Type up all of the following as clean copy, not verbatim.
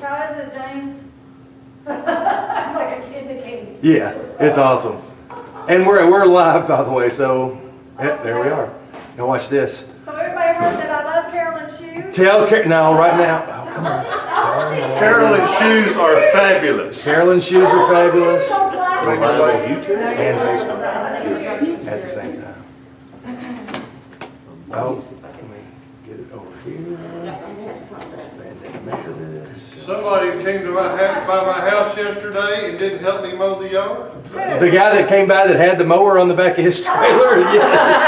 How is it, James? It's like a kid that came. Yeah, it's awesome. And we're live, by the way, so yeah, there we are. Now watch this. So everybody heard that I love Carolyn shoes? No, right now. Oh, come on. Carolyn's shoes are fabulous. Carolyn's shoes are fabulous. Live on YouTube? And Facebook at the same time. Oh, let me get it over here. Bandana measure this. Somebody came to by my house yesterday and didn't help me mow the yard. The guy that came by that had the mower on the back of his trailer, yes.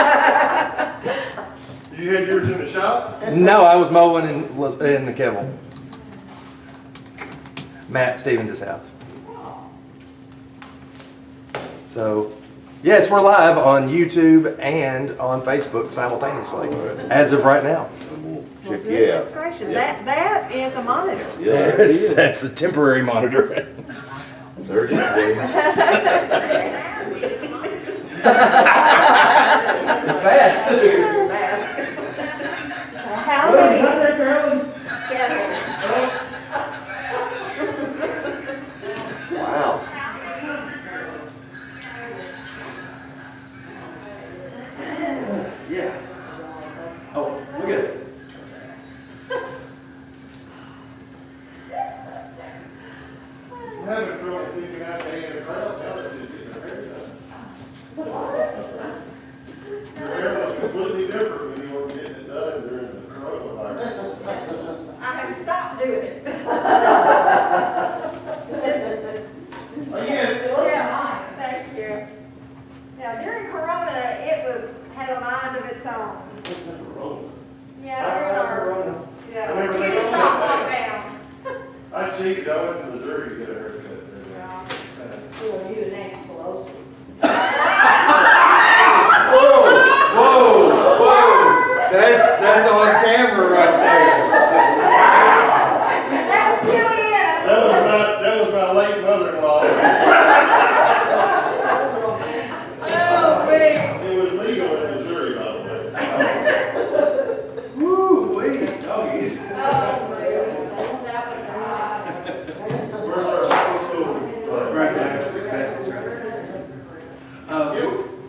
You had yours in the shop? No, I was mowing in the kibble. Matt Stevens' house. So, yes, we're live on YouTube and on Facebook simultaneously, as of right now. Check you Goodness out. gracious, that is a monitor. That's a temporary monitor. It's fast, too. How many? Wow. Yeah. Oh, look at it. I'm having trouble figuring out the hand of crowd now that you're getting your hair done. Your hair looks completely different when you were getting it done during the coronavirus. I have stopped doing it. Again, It looks Yeah, nice. thank you. Now, during Corona, had a mind of its own. Yeah, during our Yeah. beauty shop lockdown. I cheated, I went to Missouri to get a haircut. Whoa! That's on camera right there. That was Juliana. That was my late mother-in-law. Oh, man. It was legal in Missouri, by the way. Woo, wait, doggies. Oh, man. That was hot. Where's our school? Right there, basket's right there.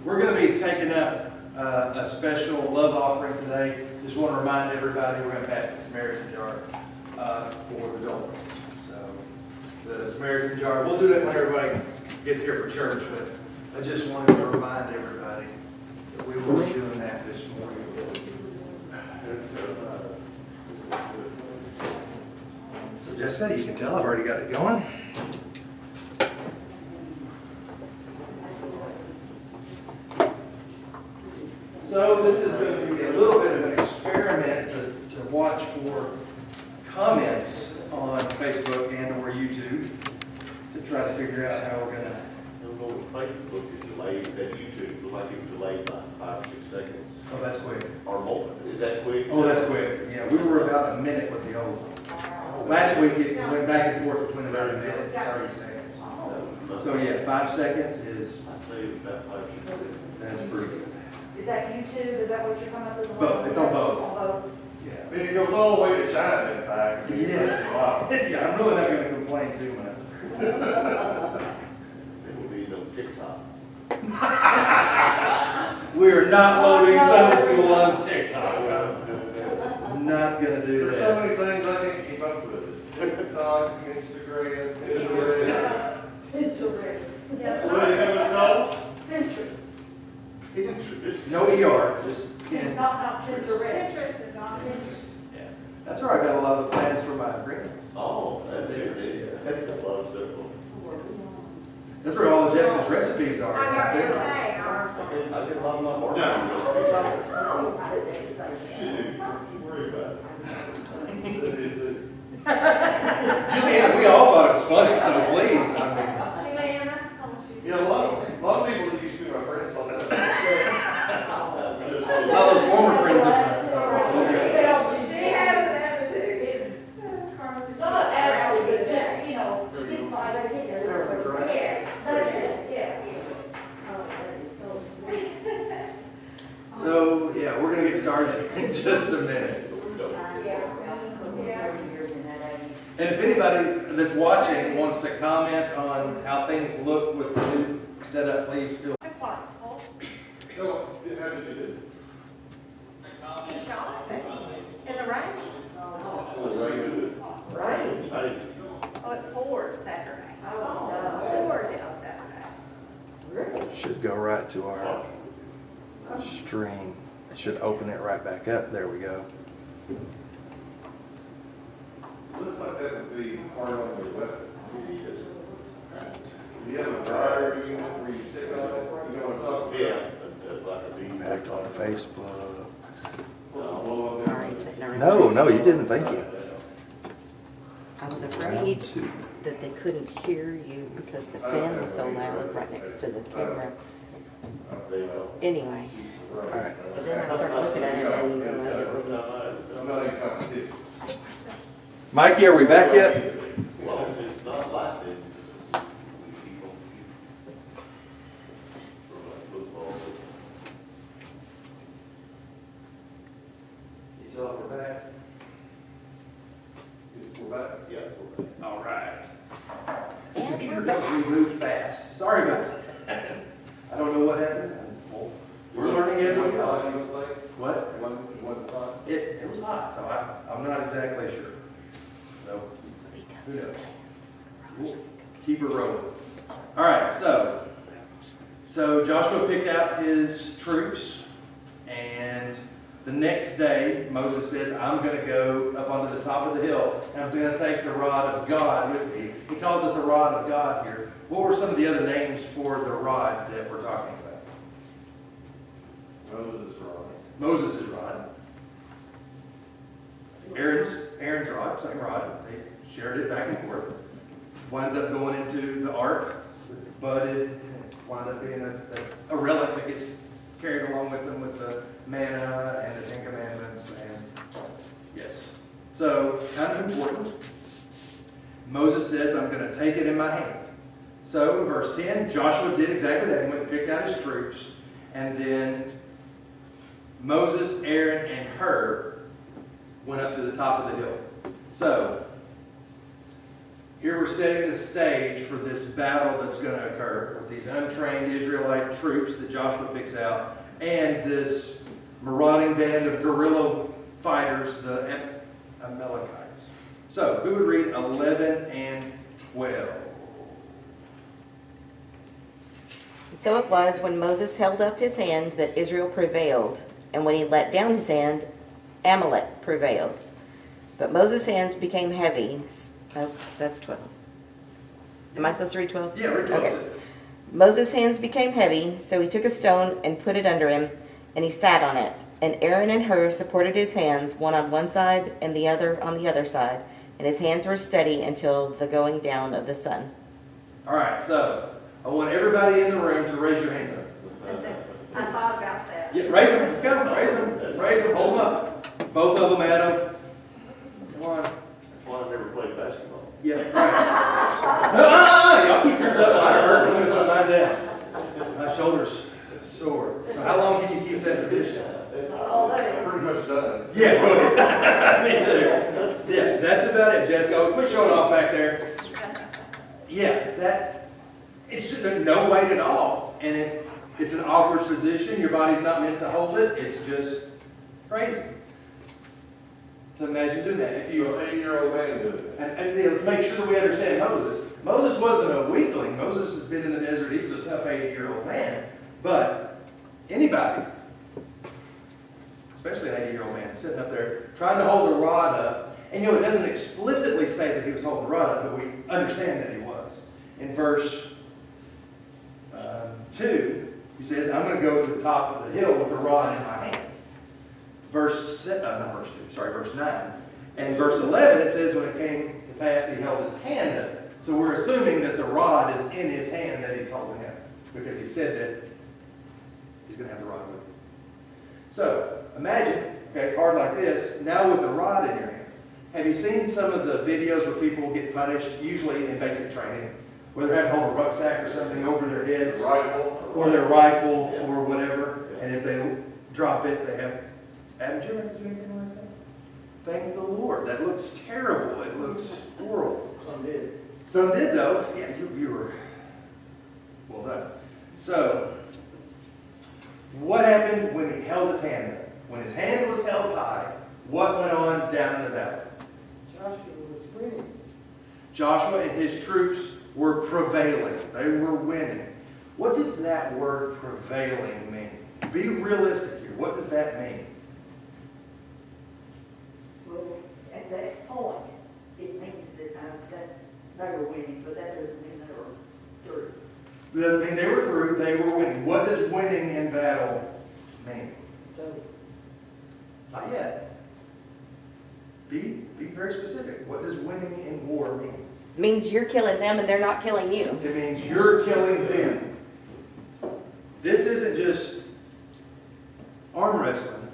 We're going to be taking up a special love offering today. Just want to remind everybody we're going to pass the Samaritan jar for the donuts. So the Samaritan jar, we'll do that when everybody gets here for church, but I just wanted to remind everybody that we will be doing that this morning. So Jessica, you can tell I've already got it going. So this is going to be a little bit of an experiment to watch for comments on Facebook and or YouTube to try to figure out how we're going to. I don't know if Facebook is delayed, that YouTube looked like it was delayed by 5 or 6 seconds. Oh, that's quick. Or more. Is that quick? Oh, that's quick. Yeah, we were about a minute with the old one. Last week it went back and forth between about a minute and 30 seconds. So yeah, 5 seconds is, I'd say about 5 seconds. that's pretty good. Is that YouTube? Is that what you're coming up with? Both. It's on both. On both. Yeah. I mean, it goes all the way to China, in fact. Yeah. Wow. Yeah, I'm really not going to complain too much. There will be no TikTok. We are not loading Sunday school on TikTok. I'm not going to do There's that. so many things I can't keep up with. TikTok, Instagram, Pinterest. Pinterest. Yes, What do you have it called? Pinterest. No ER, just in. Not Pinterest. Pinterest is on. Yeah. That's where I got a lot of the plans for my grants. Oh, that's Yeah. That's a lot of stuff. That's where all of Jessica's recipes are. I got to Pinterest. say, I get a lot of my work. Don't worry about it. Julianne, we all thought it was funny, so please, I mean. Juliana. Yeah, a lot of people that used to be my friends on that. All those former friends of mine. She has an attitude. Not attitude, just, you know, she gets by. Yes. That's it, yeah. So, yeah, we're gonna get started in just a minute. And if anybody that's watching wants to comment on how things look with the new setup, please feel. The clock's full. No, how did you do? You shot it? In the rain? Hey, Oh, it poured Saturday. Oh, no. Poured down Saturday. Should go right to our stream. It should open it right back up. There we go. Looks like that would be hard on your weapon. You have a dryer unit where you stick on it, you know what I'm talking yeah, about? that's like a big. Back on Facebook. Blow up Sorry, there. but never No, mind. no, you didn't. Thank you. I was afraid that they couldn't hear you because the fan was so loud right next to the camera. There you go. Anyway, All right. but then I started looking at it and realized it wasn't. I'm not even competition. Mikey, are we back yet? As long as it's not like it, we keep on for like football. He's off the back. We're back. Yeah, we're back. All right. And Computer we're does back. reboot fast. Sorry about that. I don't know what happened. We're learning as we go. What? One time. It was hot, so I'm not exactly sure. So, who knows? We'll keep it rolling. All right, so Joshua picked out his troops, and the next day Moses says, I'm going to go up onto the top of the hill, and I'm going to take the rod of God with me. He calls it the rod of God here. What were some of the other names for the rod that we're talking about? Moses' rod. Moses' rod. Aaron's rod, same rod. They shared it back and forth. Winds up going into the ark, budded, and winds up being a relic that gets carried along with them with the manna and the Ten Commandments. And yes, so kind of important. Moses says, I'm going to take it in my hand. So in verse 10, Joshua did exactly that. He went and picked out his troops, and then Moses, Aaron, and Hur went up to the top of the hill. So, here we're setting the stage for this battle that's going to occur with these untrained Israelite troops that Joshua picks out and this marauding band of guerrilla fighters, the Amalekites. So, who would read 11 and 12? And so it was when Moses held up his hand that Israel prevailed, and when he let down his hand, Amalek prevailed. But Moses' hands became heavy. Oh, that's 12. Am I supposed to read 12? Yeah, read 12. Okay. Moses' hands became heavy, so he took a stone and put it under him, and he sat on it. And Aaron and Hur supported his hands, one on one side and the other on the other side, and his hands were steady until the going down of the sun. All right, so I want everybody in the room to raise your hands up. I thought about that. Yeah, raise them. Let's go. Raise them. Raise them. Hold them up. Both of them, Adam. Come on. That's why I never played basketball. Yeah, right. No, y'all keep yours up. Mine hurt. I'm going to put mine down. My shoulder's sore. So how long can you keep that position? All day. Pretty much done. Yeah, go ahead. Me too. Yeah, that's about it, Jessica. Quit showing off back there. Yeah, it's just no weight at all. And it's an awkward position. Your body's not meant to hold it. It's just crazy. So imagine doing that. If you So 8-year-old man did it. and yeah, let's make sure that we understand Moses. Moses wasn't a weakling. Moses has been in the desert. He was a tough 80-year-old man. But anybody, especially an 80-year-old man, sitting up there trying to hold a rod up. And it doesn't explicitly say that he was holding the rod up, but we understand that he was. In verse 2, he says, I'm going to go to the top of the hill with the rod in my hand. Verse 9. And verse 11, it says, when it came to pass, he held his hand up. So we're assuming that the rod is in his hand that he's holding up, because he said that he's going to have the rod with him. So imagine, okay, hard like this, now with the rod in your hand. Have you seen some of the videos where people get punished, usually in basic training, where they're having to hold a rucksack or something over their heads, Rifle. or their rifle, or whatever, and if they drop it, they have... Adam, did you ever do anything like that? Thank the Lord. That looks terrible. It looks horrible. Some did. Some did though. Yeah, you were well done. So, what happened when he held his hand up? When his hand was held high, what went on down in the valley? Joshua was winning. Joshua and his troops were prevailing. They were winning. What does that word prevailing mean? Be realistic here. What does that mean? Well, at that point, it means that they were winning, but that doesn't mean they were through. It doesn't mean they were through, they were winning. What does winning in battle mean? So, Not yet. Be very specific. What does winning in war mean? It means you're killing them and they're not killing you. It means you're killing them. This isn't just arm wrestling,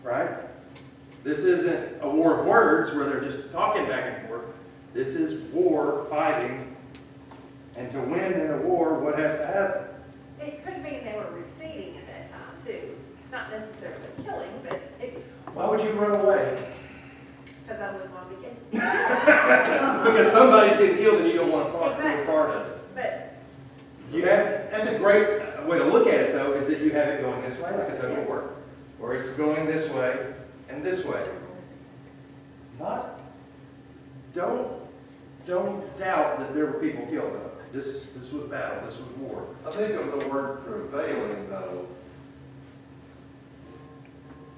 right? This isn't a war of words where they're just talking back and forth. This is war, fighting. And to win in a war, what has to happen? It could mean they were receding at that time too. Not necessarily killing, but it, Why would you run away? because I wouldn't want to be killed. Because somebody's getting killed and you don't want to be a part of it. But That's a great way to look at it, though, is that you have it going this way, like a tug of war, or it's going this way and this way. Don't doubt that there were people killed, though. This was battle, this was war. I think of the word prevailing though,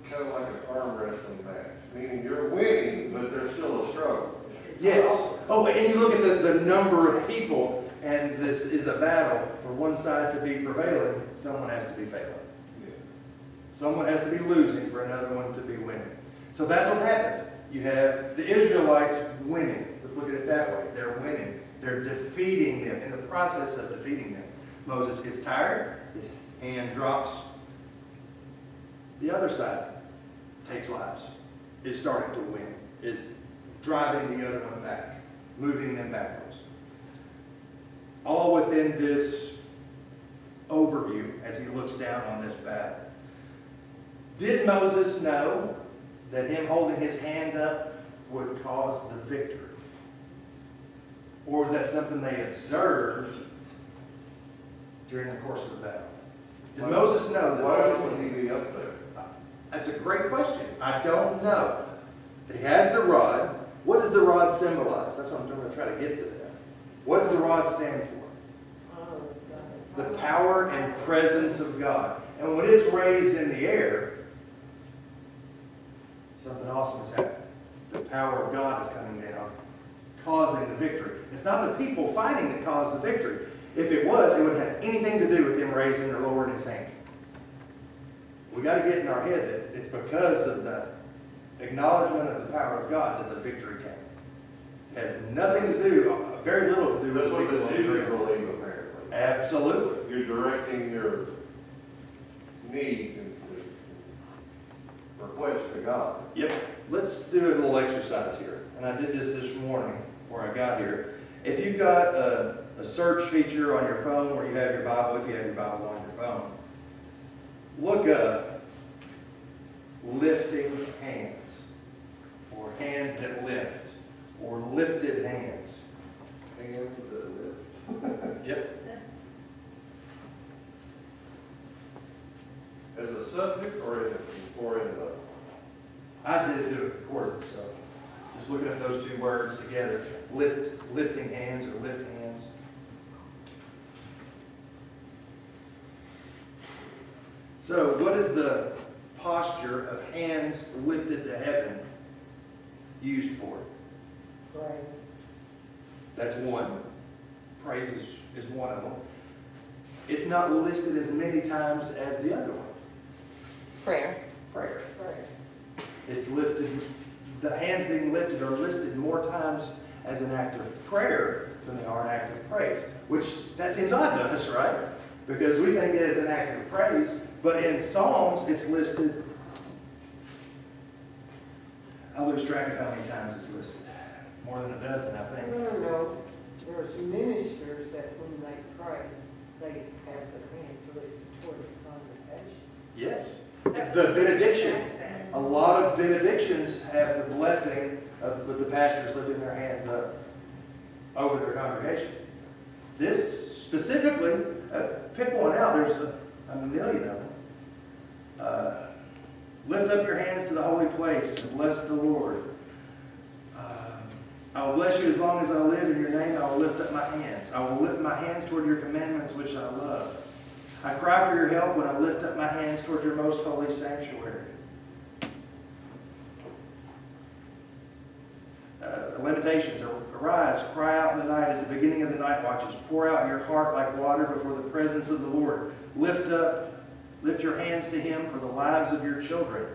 kind of like an arm wrestling match, meaning you're winning, but there's still a struggle. Yes. Oh, and you look at the number of people, and this is a battle. For one side to be prevailing, someone has to be failing. Someone has to be losing for another one to be winning. So that's what happens. You have the Israelites winning. Let's look at it that way. They're winning. They're defeating them. In the process of defeating them, Moses gets tired. His hand drops. The other side takes lives. Is starting to win. Is driving the other one back. Moving them backwards. All within this overview as he looks down on this battle. Did Moses know that him holding his hand up would cause the victory? Or was that something they observed during the course of the battle? Did Moses know that? Why would he be up there? That's a great question. I don't know. He has the rod. What does the rod symbolize? That's what I'm going to try to get to that. What does the rod stand for? The power and presence of God. And when it's raised in the air, something awesome is happening. The power of God is coming down, causing the victory. It's not the people fighting that caused the victory. If it was, it wouldn't have anything to do with him raising or lowering his hand. We got to get in our head that it's because of the acknowledgement of the power of God that the victory came. It has nothing to do, very little to do with That's what people the on the Jews ground. believe apparently. Absolutely. You're directing your need and request to God. Yep. Let's do a little exercise here. And I did this morning before I got here. If you've got a search feature on your phone where you have your Bible, if you have your Bible on your phone, look up lifting hands, or hands that lift, or lifted hands. Hands that lift. Yep. As a subject or in the, I did it through a concordance, so just looking at those two words together, lifting hands or lift hands. So what is the posture of hands lifted to heaven used for? praise. That's one. Praise is one of them. It's not listed as many times as the other one. Prayer. Prayer. Praise. It's lifted, the hands being lifted are listed more times as an act of prayer than they are an act of praise. Which, that seems odd to us, right? Because we think it is an act of praise, but in Psalms it's listed, I lose track of how many times it's listed. More than a dozen, I think. No. There's ministers that when they pray, they have their hands lifted toward the congregation. Yes. The benediction. That's that. A lot of benedictions have the blessing of with the pastors lifting their hands up over their congregation. This specifically, pick one out, there's a million of them. Lift up your hands to the holy place and bless the Lord. I will bless you as long as I live. In your name I will lift up my hands. I will lift my hands toward your commandments which I love. I cry for your help when I lift up my hands toward your most holy sanctuary. Lamentations, arise, cry out in the night at the beginning of the night watches. Pour out your heart like water before the presence of the Lord. Lift your hands to him for the lives of your children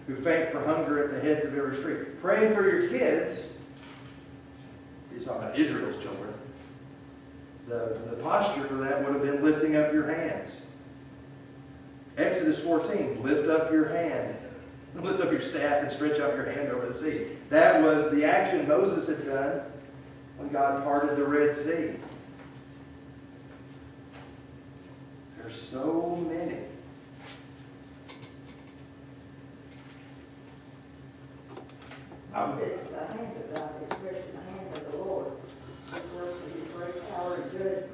who faint for hunger at the heads of every street. Praying for your kids. He's talking about Israel's children. The posture for that would have been lifting up your hands. Exodus 14, lift up your hand. Lift up your staff and stretch out your hand over the sea. That was the action Moses had done when God parted the Red Sea. There's so many. It says, the hand of God is stretched in the hand of the Lord. His works with his great power and judgment.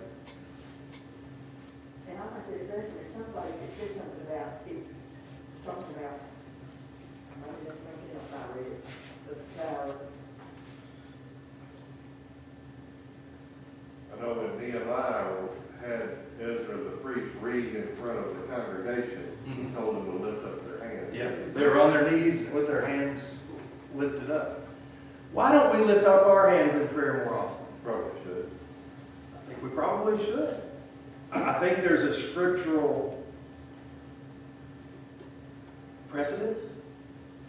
And I think this lesson is somebody that said something about, talking about, maybe that's something else I read, the power. I know when Nehemiah had Ezra the priest read in front of the congregation, he told them to lift up their hands. Yeah, they were on their knees with their hands lifted up. Why don't we lift up our hands in prayer more often? Probably should. I think we probably should. I think there's a scriptural precedent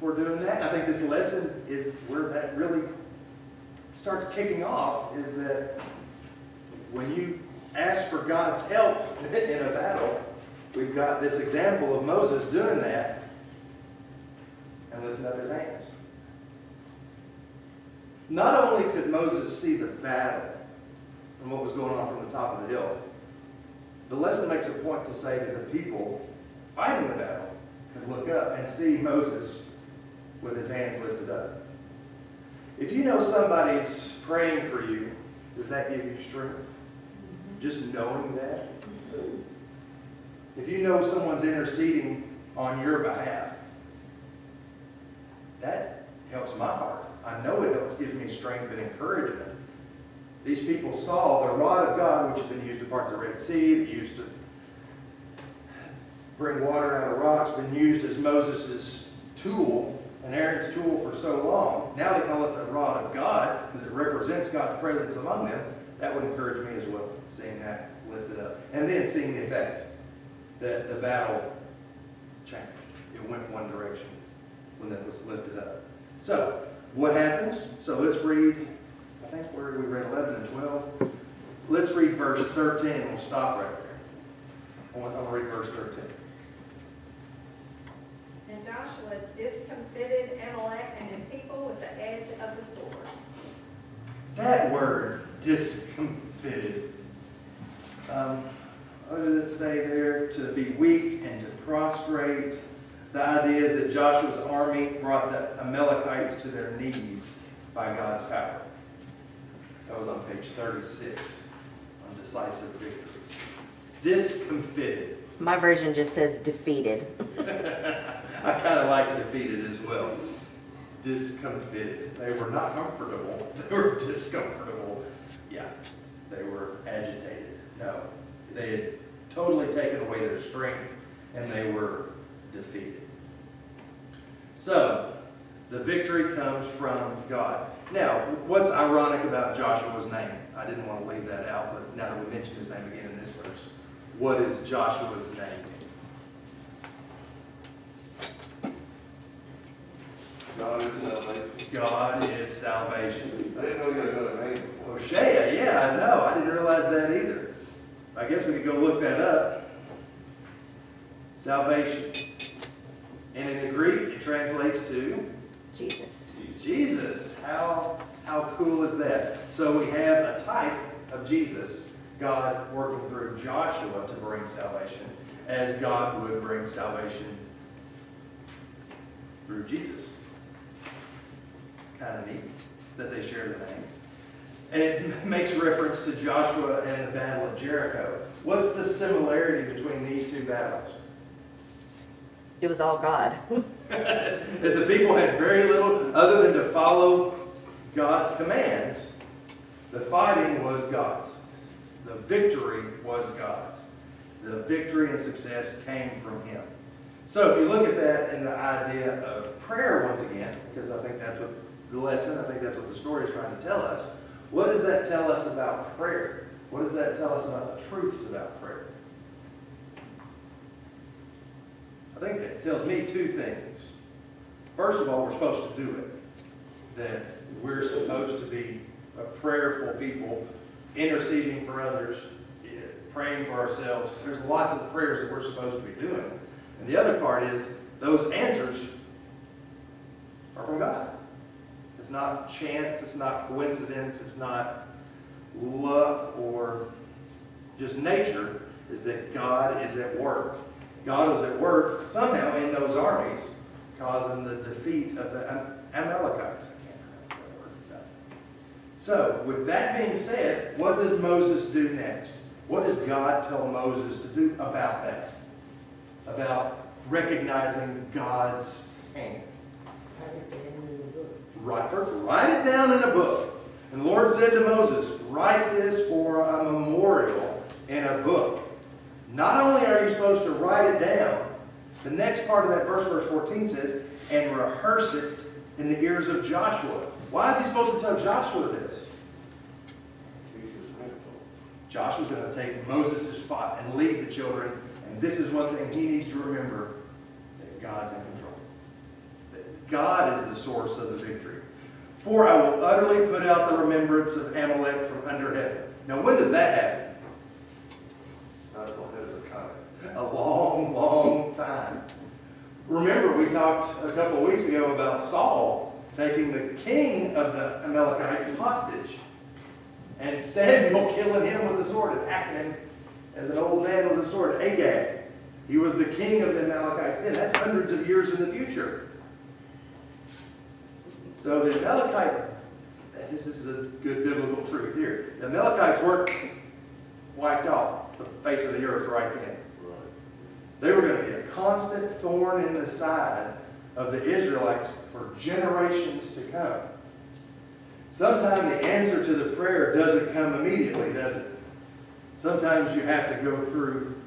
for doing that. I think this lesson is where that really starts kicking off, is that when you ask for God's help in a battle, we've got this example of Moses doing that and lifting up his hands. Not only could Moses see the battle and what was going on from the top of the hill, the lesson makes a point to say that the people fighting the battle could look up and see Moses with his hands lifted up. If you know somebody's praying for you, does that give you strength? Just knowing that? If you know someone's interceding on your behalf, that helps my heart. I know it helps give me strength and encouragement. These people saw the rod of God, which had been used to part the Red Sea, used to bring water out of rocks, been used as Moses' tool and Aaron's tool for so long. Now they call it the rod of God because it represents God's presence among them. That would encourage me as well, seeing that lifted up. And then seeing the effect that the battle changed. It went one direction when that was lifted up. So, what happens? So let's read, I think we read 11 and 12. Let's read verse 13 and we'll stop right there. I want to read verse 13. And Joshua discomfited Amalek and his people with the edge of the sword. That word, discomfited. What did it say there? To be weak and to prostrate. The idea is that Joshua's army brought the Amalekites to their knees by God's power. That was on page 36 on decisive victory. Discomfited. My version just says defeated. I kind of like defeated as well. Discomfited. They were not comfortable. They were discomfortable. Yeah, they were agitated. No, they had totally taken away their strength and they were defeated. So, the victory comes from God. Now, what's ironic about Joshua's name? I didn't want to leave that out, but now that we mention his name again in this verse, what is Joshua's name? God is salvation. God is salvation. I didn't know you had another name before. Hoshea, yeah, I know. I didn't realize that either. I guess we could go look that up. Salvation. And in the Greek, it translates to Jesus. Jesus. How cool is that? So we have a type of Jesus, God working through Joshua to bring salvation, as God would bring salvation through Jesus. Kind of neat that they share the name. And it makes reference to Joshua and the Battle of Jericho. What's the similarity between these two battles? It was all God. That the people had very little other than to follow God's commands. The fighting was God's. The victory was God's. The victory and success came from Him. So if you look at that in the idea of prayer once again, because I think that's what the lesson, I think that's what the story is trying to tell us. What does that tell us about prayer? What does that tell us about the truths about prayer? I think it tells me two things. First of all, we're supposed to do it. That we're supposed to be a prayerful people, interceding for others, praying for ourselves. There's lots of prayers that we're supposed to be doing. And the other part is those answers are from God. It's not chance, it's not coincidence, it's not luck or just nature. Is that God is at work. God was at work somehow in those armies, causing the defeat of the Amalekites. I can't pronounce that word. So, with that being said, what does Moses do next? What does God tell Moses to do about that? About recognizing God's hand. Write it down in a book. And the Lord said to Moses, write this for a memorial in a book. Not only are you supposed to write it down, the next part of that verse, verse 14 says, and rehearse it in the ears of Joshua. Why is he supposed to tell Joshua this? Joshua's going to take Moses' spot and lead the children. And this is one thing he needs to remember, that God's in control. That God is the source of the victory. For I will utterly put out the remembrance of Amalek from under heaven. Now when does that happen? A long, long time. Remember, we talked a couple of weeks ago about Saul taking the king of the Amalekites hostage. And Samuel killing him with the sword and acting him as an old man with a sword. Agag. He was the king of the Amalekites then. That's hundreds of years in the future. So the Amalekite, this is a good biblical truth here. The Amalekites weren't wiped off the face of the earth right then. They were going to be a constant thorn in the side of the Israelites for generations to come. Sometimes the answer to the prayer doesn't come immediately, does it? Sometimes you have to go through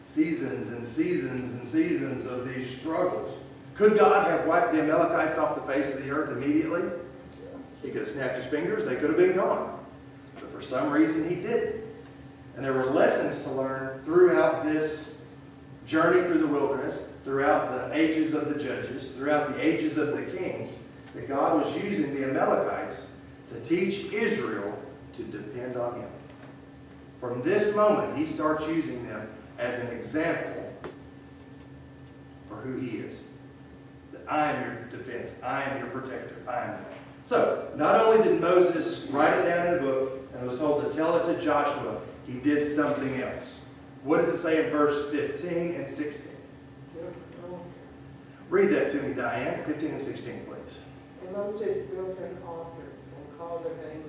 seasons and seasons and seasons of these struggles. Could God have wiped the Amalekites off the face of the earth immediately? He could have snapped his fingers, they could have been gone. But for some reason he didn't. And there were lessons to learn throughout this journey through the wilderness, throughout the ages of the judges, throughout the ages of the kings, that God was using the Amalekites to teach Israel to depend on Him. From this moment, He starts using them as an example for who He is. That I am your defense, I am your protector, I am that. So, not only did Moses write it down in a book and was told to tell it to Joshua, he did something else. What does it say in verse 15 and 16? Read that to me, Diane. 15 and 16, please. And Moses built an altar and called the name